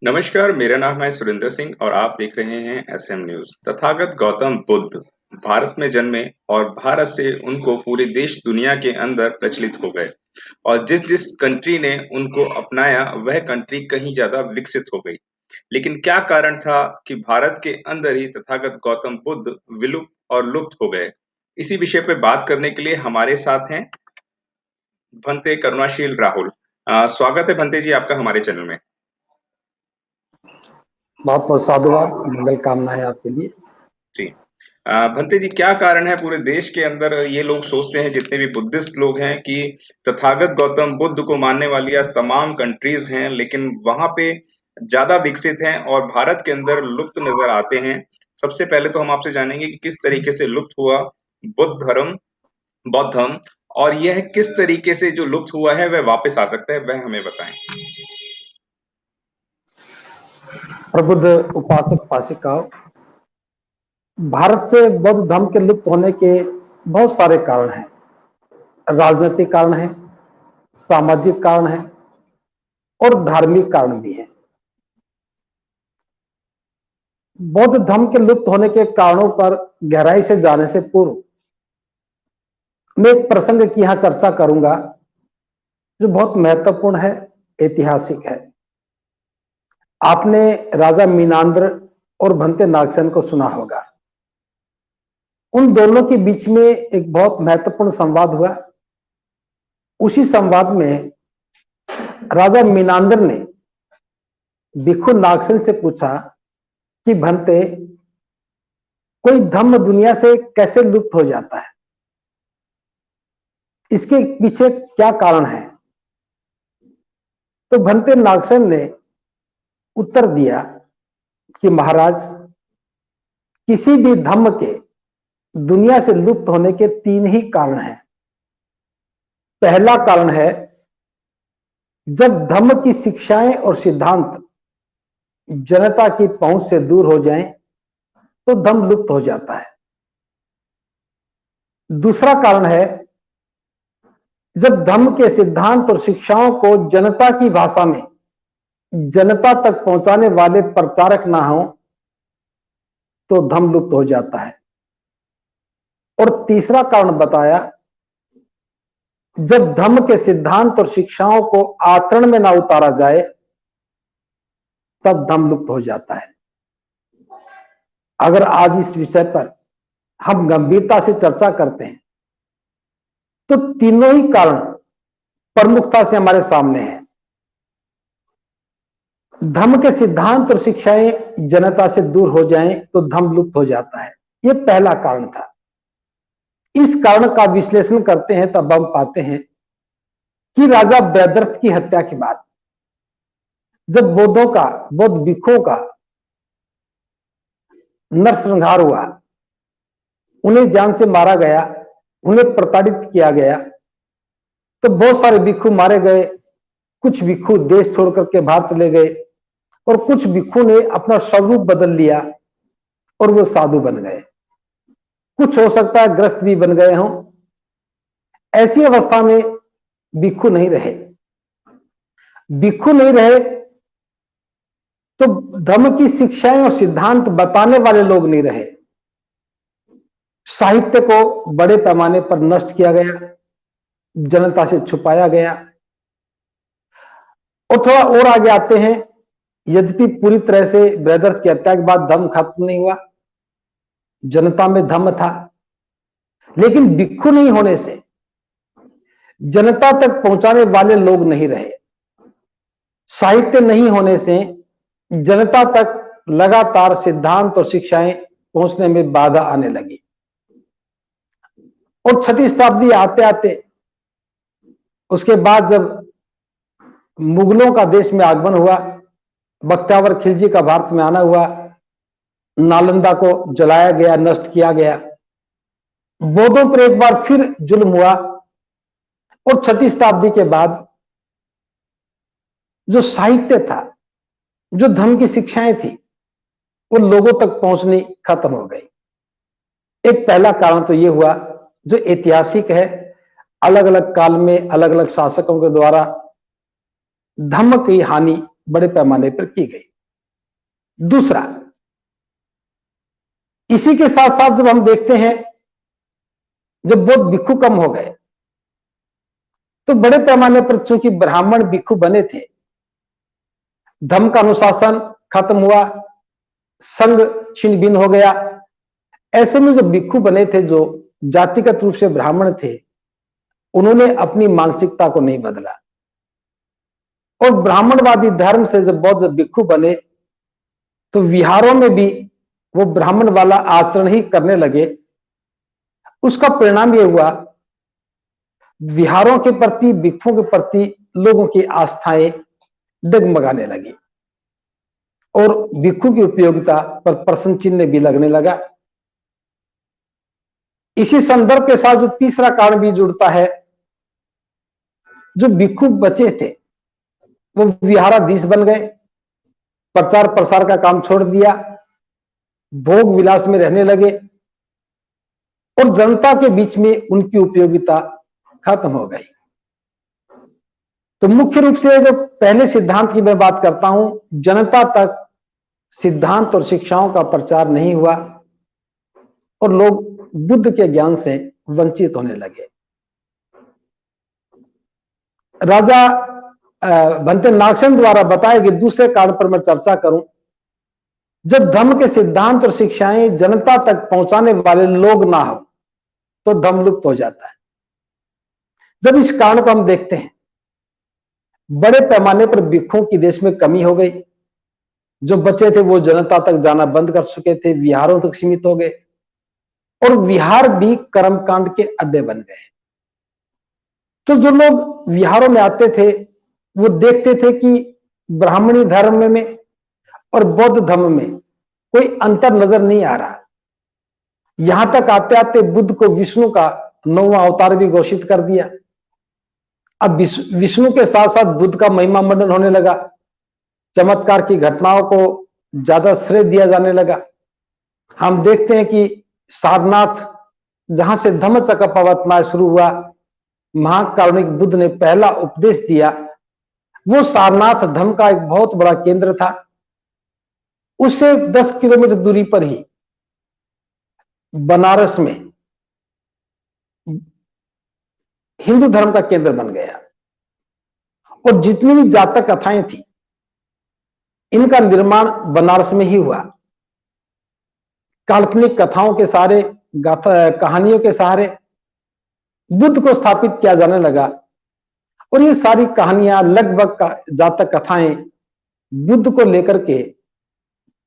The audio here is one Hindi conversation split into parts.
नमस्कार, मेरा नाम है सुरेंद्र सिंह और आप देख रहे हैं एसएम न्यूज़। तथागत गौतम बुद्ध भारत में जन्मे और भारत से उनको पूरे देश दुनिया के अंदर प्रचलित हो गए और जिस-जिस कंट्री ने उनको अपनाया वह कंट्री कहीं ज़्यादा विकसित हो गई। लेकिन क्या कारण था कि भारत के अंदर ही तथागत गौतम बुद्ध विलुप्त और लुप्त हो गए? इसी विषय पे बात करने के लिए हमारे साथ हैं भंते करुणाशील राहुल। स्वागत है भंते जी आपका हमारे चैनल में। बहुत बहुत साधुवाद, मंगल कामनाएं आपके लिए। जी। भंते जी क्या कारण है पूरे देश के अंदर ये लोग सोचते हैं जितने भी बुद्धिस्ट लोग हैं कि तथागत गौतम बुद्ध को मानने वाली आज तमाम कंट्रीज़ हैं, लेकिन वहाँ पे ज़्यादा विकसित हैं और भारत के अंदर लुप्त नज़र आते हैं। सबसे पहले तो हम आपसे जानेंगे कि किस तरीके से लुप्त हुआ बौद्ध धर्म और यह किस तरीके से जो लुप्त हुआ है वह वापस आ सकता है, वह हमें बताएँ? प्रबुद्ध उपासक उपासिकाओं, भारत से बौद्ध धर्म के लुप्त होने के बहुत सारे कारण हैं। राजनीतिक कारण है, सामाजिक कारण है और धार्मिक कारण भी हैं। बौद्ध धर्म के लुप्त होने के कारणों पर गहराई से जाने से पूर्व मैं एक प्रसंग की यहां चर्चा करूंगा जो बहुत महत्वपूर्ण है, ऐतिहासिक है। आपने राजा मीनांद्र और भंते नागसेन को सुना होगा। उन दोनों के बीच में एक बहुत महत्वपूर्ण संवाद हुआ। उसी संवाद में राजा मीनांद्र ने भिक्षु नागसेन से पूछा कि भंते, कोई धर्म दुनिया से कैसे लुप्त हो जाता है, इसके पीछे क्या कारण है? तो भंते नागसेन ने उत्तर दिया कि महाराज, किसी भी धर्म के दुनिया से लुप्त होने के तीन ही कारण हैं। पहला कारण है, जब धर्म की शिक्षाएं और सिद्धांत जनता की पहुंच से दूर हो जाएं तो धर्म लुप्त हो जाता है। दूसरा कारण है, जब धर्म के सिद्धांत और शिक्षाओं को जनता की भाषा में जनता तक पहुंचाने वाले प्रचारक ना हो तो धर्म लुप्त हो जाता है। और तीसरा कारण बताया, जब धर्म के सिद्धांत और शिक्षाओं को आचरण में ना उतारा जाए तब धर्म लुप्त हो जाता है। अगर आज इस विषय पर हम गंभीरता से चर्चा करते हैं तो तीनों ही कारण प्रमुखता से हमारे सामने हैं। धर्म के सिद्धांत और शिक्षाएं जनता से दूर हो जाएं तो धर्म लुप्त हो जाता है। यह पहला कारण था। इस कारण का विश्लेषण करते हैं तब हम पाते हैं कि राजा वैदर्थ की हत्या के बाद जब बौद्ध भिक्षुओं का नरसंहार हुआ, उन्हें जान से मारा गया, उन्हें प्रताड़ित किया गया, तो बहुत सारे भिक्षु मारे गए। कुछ भिक्षु देश छोड़ करके बाहर चले गए और कुछ भिक्षु ने अपना स्वरूप बदल लिया और वो साधु बन गए। कुछ हो सकता है ग्रस्त भी बन गए हों। ऐसी अवस्था में भिक्षु नहीं रहे। भिक्षु नहीं रहे तो धर्म की शिक्षाएं और सिद्धांत बताने वाले लोग नहीं रहे। साहित्य को बड़े पैमाने पर नष्ट किया गया, जनता से छुपाया गया। और थोड़ा और आगे आते हैं, यद्यपि पूरी तरह से वैदर्थ की हत्या के बाद धर्म खत्म नहीं हुआ, जनता में धर्म था, लेकिन भिक्षु नहीं होने से जनता तक पहुंचाने वाले लोग नहीं रहे। साहित्य नहीं होने से जनता तक लगातार सिद्धांत और शिक्षाएं पहुंचने में बाधा आने लगी। और 6वीं शताब्दी आते आते उसके बाद जब मुगलों का देश में आगमन हुआ, बख्तियावर खिलजी का भारत में आना हुआ, नालंदा को जलाया गया, नष्ट किया गया, बौद्धों पर एक बार फिर जुल्म हुआ। और 6वीं शताब्दी के बाद जो साहित्य था, जो धर्म की शिक्षाएं थी, वो लोगों तक पहुंचनी खत्म हो गई। एक पहला कारण तो यह हुआ जो ऐतिहासिक है, अलग अलग काल में अलग अलग शासकों के द्वारा धर्म की हानि बड़े पैमाने पर की गई। दूसरा, इसी के साथ साथ जब हम देखते हैं, जब बहुत भिक्षु कम हो गए तो बड़े पैमाने पर चूंकि ब्राह्मण भिक्षु बने थे, धर्म का अनुशासन खत्म हुआ, संघ छिन्न भिन्न हो गया। ऐसे में जो भिक्षु बने थे, जो जातिगत रूप से ब्राह्मण थे, उन्होंने अपनी मानसिकता को नहीं बदला और ब्राह्मणवादी धर्म से जब बौद्ध भिक्षु बने तो विहारों में भी वो ब्राह्मण वाला आचरण ही करने लगे। उसका परिणाम यह हुआ, विहारों के प्रति, भिक्षुओं के प्रति लोगों की आस्थाएं डगमगाने लगी और भिक्षु की उपयोगिता पर प्रश्न चिन्ह भी लगने लगा। इसी संदर्भ के साथ जो तीसरा कारण भी जुड़ता है, जो भिक्षु बचे थे वो विहाराधीश बन गए, प्रचार प्रसार का काम छोड़ दिया, भोग विलास में रहने लगे और जनता के बीच में उनकी उपयोगिता खत्म हो गई। तो मुख्य रूप से जो पहले सिद्धांत की मैं बात करता हूं, जनता तक सिद्धांत और शिक्षाओं का प्रचार नहीं हुआ और लोग बुद्ध के ज्ञान से वंचित होने लगे। राजा भंते नागसेन द्वारा बताए गए दूसरे कारण पर मैं चर्चा करूं, जब धर्म के सिद्धांत और शिक्षाएं जनता तक पहुंचाने वाले लोग ना हो तो धर्म लुप्त हो जाता है। जब इस कारण को हम देखते हैं, बड़े पैमाने पर भिक्षुओं की देश में कमी हो गई, जो बचे थे वो जनता तक जाना बंद कर चुके थे, विहारों तक सीमित हो गए और विहार भी कर्मकांड के अड्डे बन गए। तो जो लोग विहारों में आते थे वो देखते थे कि ब्राह्मणी धर्म में और बौद्ध धर्म में कोई अंतर नजर नहीं आ रहा। यहां तक आते आते बुद्ध को विष्णु का 9वां अवतार भी घोषित कर दिया। अब विष्णु के साथ साथ बुद्ध का महिमा मंडन होने लगा, चमत्कार की घटनाओं को ज्यादा श्रेय दिया जाने लगा। हम देखते हैं कि सारनाथ, जहां से धम्मचक्र प्रवर्तन शुरू हुआ, महाकारुणिक बुद्ध ने पहला उपदेश दिया, वो सारनाथ धर्म का एक बहुत बड़ा केंद्र था। उससे 10 किलोमीटर दूरी पर ही बनारस में हिंदू धर्म का केंद्र बन गया और जितनी भी जातक कथाएं थी, इनका निर्माण बनारस में ही हुआ। काल्पनिक कथाओं के सहारे, कहानियों के सहारे बुद्ध को स्थापित किया जाने लगा और ये सारी कहानियां, लगभग जातक कथाएं बुद्ध को लेकर के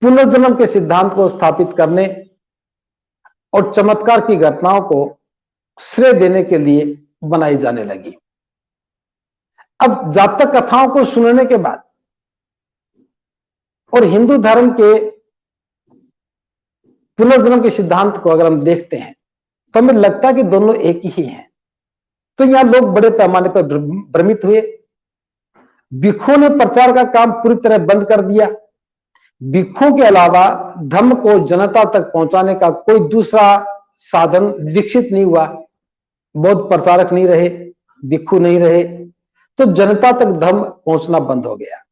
पुनर्जन्म के सिद्धांत को स्थापित करने और चमत्कार की घटनाओं को श्रेय देने के लिए बनाई जाने लगी। अब जातक कथाओं को सुनने के बाद और हिंदू धर्म के पुनर्जन्म के सिद्धांत को अगर हम देखते हैं तो हमें लगता है कि दोनों एक ही हैं। तो यहां लोग बड़े पैमाने पर भ्रमित हुए। भिक्षुओं ने प्रचार का काम पूरी तरह बंद कर दिया। भिक्षुओं के अलावा धर्म को जनता तक पहुंचाने का कोई दूसरा साधन विकसित नहीं हुआ। बौद्ध प्रचारक नहीं रहे, भिक्षु नहीं रहे, तो जनता तक धर्म पहुंचना बंद हो गया।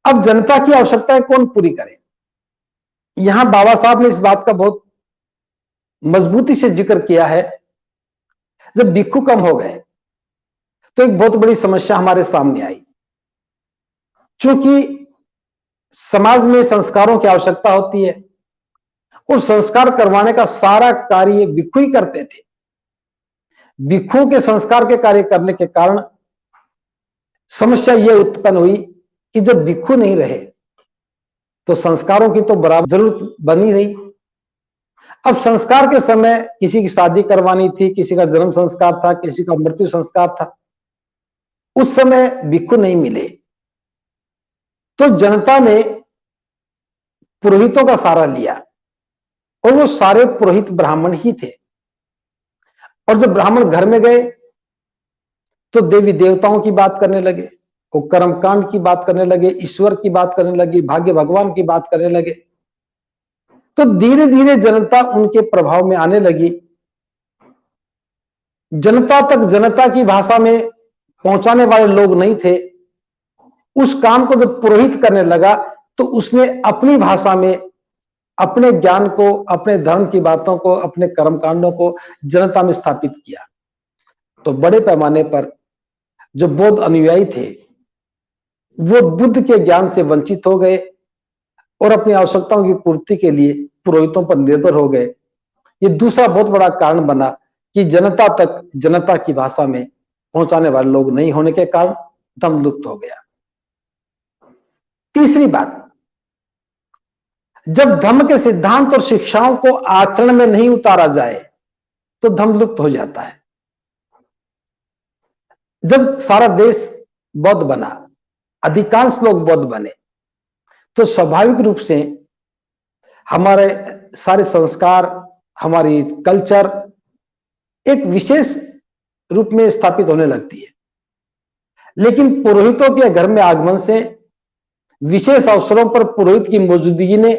अब जनता की आवश्यकताएं कौन पूरी करे? यहां बाबा साहब ने इस बात का बहुत मजबूती से जिक्र किया है। जब भिक्षु कम हो गए तो एक बहुत बड़ी समस्या हमारे सामने आई। चूंकि समाज में संस्कारों की आवश्यकता होती है और संस्कार करवाने का सारा कार्य भिक्षु ही करते थे। भिक्षुओं के संस्कार के कार्य करने के कारण समस्या यह उत्पन्न हुई कि जब भिक्षु नहीं रहे तो संस्कारों की तो बराबर जरूरत बनी रही। अब संस्कार के समय किसी की शादी करवानी थी, किसी का जन्म संस्कार था, किसी का मृत्यु संस्कार था, उस समय भिक्षु नहीं मिले तो जनता ने पुरोहितों का सहारा लिया और वो सारे पुरोहित ब्राह्मण ही थे। और जब ब्राह्मण घर में गए तो देवी देवताओं की बात करने लगे, वो कर्मकांड की बात करने लगे, ईश्वर की बात करने लगे, भाग्य भगवान की बात करने लगे। तो धीरे धीरे जनता उनके प्रभाव में आने लगी। जनता तक जनता की भाषा में पहुंचाने वाले लोग नहीं थे। उस काम को जब पुरोहित करने लगा तो उसने अपनी भाषा में अपने ज्ञान को, अपने धर्म की बातों को, अपने कर्मकांडों को जनता में स्थापित किया। तो बड़े पैमाने पर जो बौद्ध अनुयायी थे वो बुद्ध के ज्ञान से वंचित हो गए और अपनी आवश्यकताओं की पूर्ति के लिए पुरोहितों पर निर्भर हो गए। ये दूसरा बहुत बड़ा कारण बना कि जनता तक जनता की भाषा में पहुंचाने वाले लोग नहीं होने के कारण धर्म लुप्त हो गया। तीसरी बात, जब धर्म के सिद्धांत और शिक्षाओं को आचरण में नहीं उतारा जाए तो धर्म लुप्त हो जाता है। जब सारा देश बौद्ध बना, अधिकांश लोग बौद्ध बने, तो स्वाभाविक रूप से हमारे सारे संस्कार, हमारी कल्चर एक विशेष रूप में स्थापित होने लगती है। लेकिन पुरोहितों के घर में आगमन से, विशेष अवसरों पर पुरोहित की मौजूदगी ने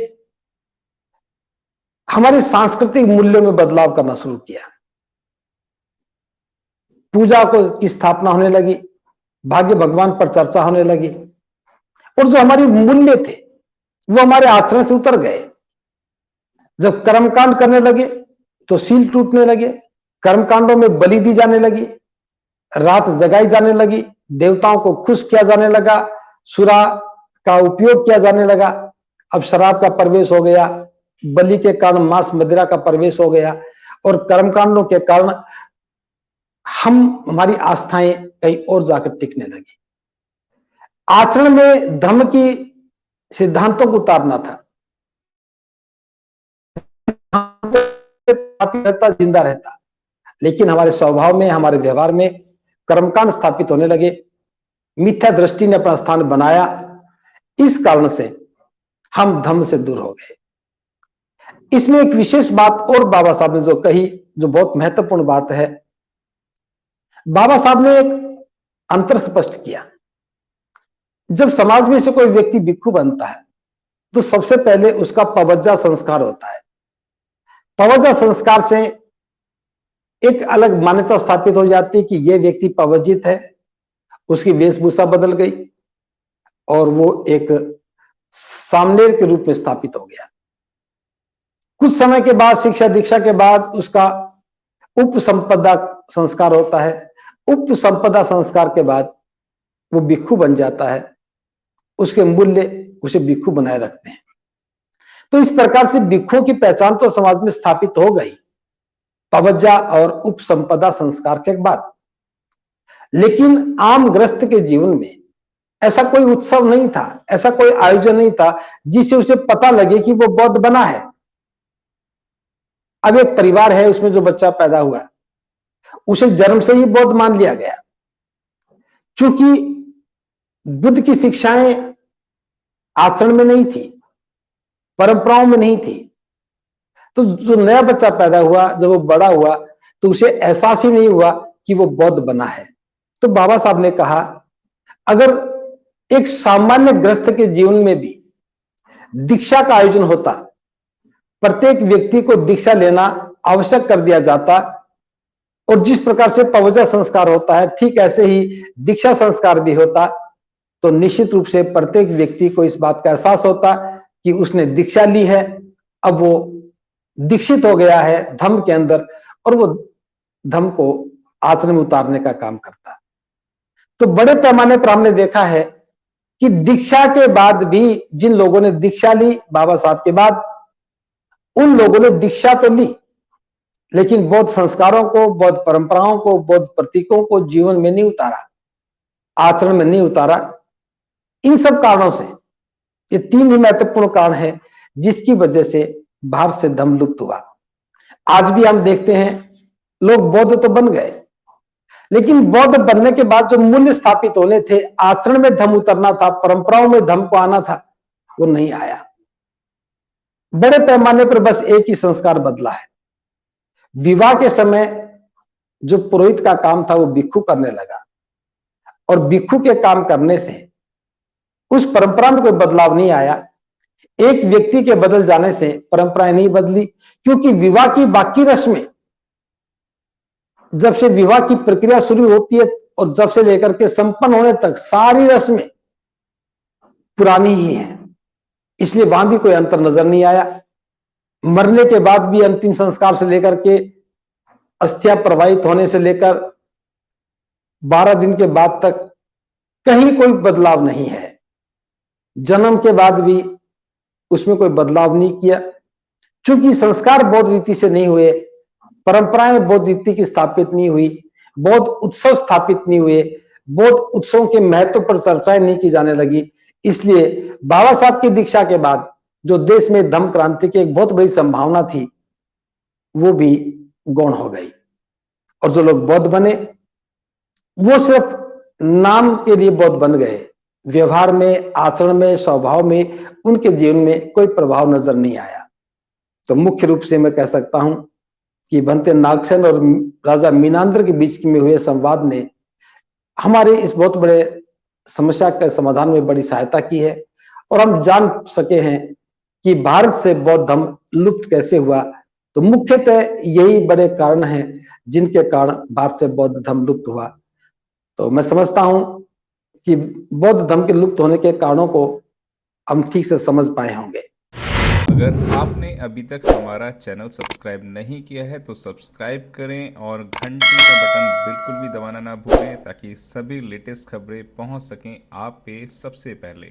हमारे सांस्कृतिक मूल्यों में बदलाव करना शुरू किया। पूजा की स्थापना होने लगी, भाग्य भगवान पर चर्चा होने लगी, और जो हमारे मूल्य थे वो हमारे आचरण से उतर गए। जब कर्मकांड करने लगे तो सील टूटने लगे, कर्मकांडों में बलि दी जाने लगी, रात जगाई जाने लगी, देवताओं को खुश किया जाने लगा, सुरा का उपयोग किया जाने लगा, अब शराब का प्रवेश हो गया, बलि के कारण मांस मदिरा का प्रवेश हो गया, और कर्मकांडों के कारण हमारी आस्थाएं कहीं और जाकर टिकने लगी। आचरण में धर्म की सिद्धांतों को उतारना था, जिंदा रहता, लेकिन हमारे स्वभाव में, हमारे व्यवहार में कर्मकांड स्थापित होने लगे, मिथ्या दृष्टि ने अपना स्थान बनाया। इस कारण से हम धर्म से दूर हो गए। इसमें एक विशेष बात और बाबा साहब ने जो कही, जो बहुत महत्वपूर्ण बात है, बाबा साहब ने एक अंतर स्पष्ट किया। जब समाज में से कोई व्यक्ति भिक्षु बनता है तो सबसे पहले उसका पवज्जा संस्कार होता है। पवज्जा संस्कार से एक अलग मान्यता स्थापित हो जाती है कि यह व्यक्ति पवजित है, उसकी वेशभूषा बदल गई और वो एक सामनेर के रूप में स्थापित हो गया। कुछ समय के बाद, शिक्षा दीक्षा के बाद, उसका उपसंपदा संस्कार होता है। उपसंपदा संस्कार के बाद वो भिक्षु बन जाता है, उसके मूल्य उसे भिक्षु बनाए रखते हैं। तो इस प्रकार से भिक्षुओं की पहचान तो समाज में स्थापित हो गई पवज्जा और उपसंपदा संस्कार के बाद। लेकिन आम गृहस्थ के जीवन में ऐसा कोई उत्सव नहीं था, ऐसा कोई आयोजन नहीं था जिससे उसे पता लगे कि वो बौद्ध बना है। अब एक परिवार है, उसमें जो बच्चा पैदा हुआ उसे जन्म से ही बौद्ध मान लिया गया। चूंकि बुद्ध की शिक्षाएं आचरण में नहीं थी, परंपराओं में नहीं थी, तो जो नया बच्चा पैदा हुआ, जब वो बड़ा हुआ तो उसे एहसास ही नहीं हुआ कि वो बौद्ध बना है। तो बाबा साहब ने कहा, अगर एक सामान्य गृहस्थ के जीवन में भी दीक्षा का आयोजन होता, प्रत्येक व्यक्ति को दीक्षा लेना आवश्यक कर दिया जाता, और जिस प्रकार से पवज्जा संस्कार होता है ठीक ऐसे ही दीक्षा संस्कार भी होता, तो निश्चित रूप से प्रत्येक व्यक्ति को इस बात का एहसास होता कि उसने दीक्षा ली है, अब वो दीक्षित हो गया है धम्म के अंदर, और वो धम्म को आचरण में उतारने का काम करता। तो बड़े पैमाने पर हमने देखा है कि दीक्षा के बाद भी जिन लोगों ने दीक्षा ली बाबा साहब के बाद, उन लोगों ने दीक्षा तो ली लेकिन बौद्ध संस्कारों को, बौद्ध परंपराओं को, बौद्ध प्रतीकों को जीवन में नहीं उतारा, आचरण में नहीं उतारा। इन सब कारणों से, ये तीन ही महत्वपूर्ण कारण है जिसकी वजह से भारत से धम्म लुप्त हुआ। आज भी हम देखते हैं लोग बौद्ध तो बन गए, लेकिन बौद्ध बनने के बाद जो मूल्य स्थापित होने थे, आचरण में धम्म उतरना था, परंपराओं में धम्म को आना था, वो नहीं आया। बड़े पैमाने पर बस एक ही संस्कार बदला है। विवाह के समय जो पुरोहित का काम था वो भिक्षु करने लगा, और भिक्षु के काम करने से उस परंपरा में कोई बदलाव नहीं आया। एक व्यक्ति के बदल जाने से परंपराएं नहीं बदली, क्योंकि विवाह की बाकी रस्में, जब से विवाह की प्रक्रिया शुरू होती है और जब से लेकर के संपन्न होने तक सारी रस्में पुरानी ही हैं। इसलिए वहां भी कोई अंतर नजर नहीं आया। मरने के बाद भी अंतिम संस्कार से लेकर के अस्थियां प्रवाहित होने से लेकर 12 दिन के बाद तक कहीं कोई बदलाव नहीं है। जन्म के बाद भी उसमें कोई बदलाव नहीं किया। चूंकि संस्कार बौद्ध रीति से नहीं हुए, परंपराएं बौद्ध रीति की स्थापित नहीं हुई, बौद्ध उत्सव स्थापित नहीं हुए, बौद्ध उत्सवों के महत्व पर चर्चाएं नहीं की जाने लगी, इसलिए बाबा साहब की दीक्षा के बाद जो देश में धम्म क्रांति की एक बहुत बड़ी संभावना थी वो भी गौण हो गई। और जो लोग बौद्ध बने वो सिर्फ नाम के लिए बौद्ध बन गए, व्यवहार में, आचरण में, स्वभाव में उनके जीवन में कोई प्रभाव नजर नहीं आया। तो मुख्य रूप से मैं कह सकता हूं कि बनते नागसेन और राजा मीनांद्र के बीच में हुए संवाद ने हमारे इस बहुत बड़े समस्या के समाधान में बड़ी सहायता की है और हम जान सके हैं कि भारत से बौद्ध धर्म लुप्त कैसे हुआ। तो मुख्यतः यही बड़े कारण हैं जिनके कारण भारत से बौद्ध धर्म लुप्त हुआ। तो मैं समझता हूं कि बौद्ध धर्म के लुप्त होने के कारणों को हम ठीक से समझ पाए होंगे। अगर आपने अभी तक हमारा चैनल सब्सक्राइब नहीं किया है तो सब्सक्राइब करें और घंटी का बटन बिल्कुल भी दबाना ना भूलें ताकि सभी लेटेस्ट खबरें पहुंच सकें आप पे सबसे पहले।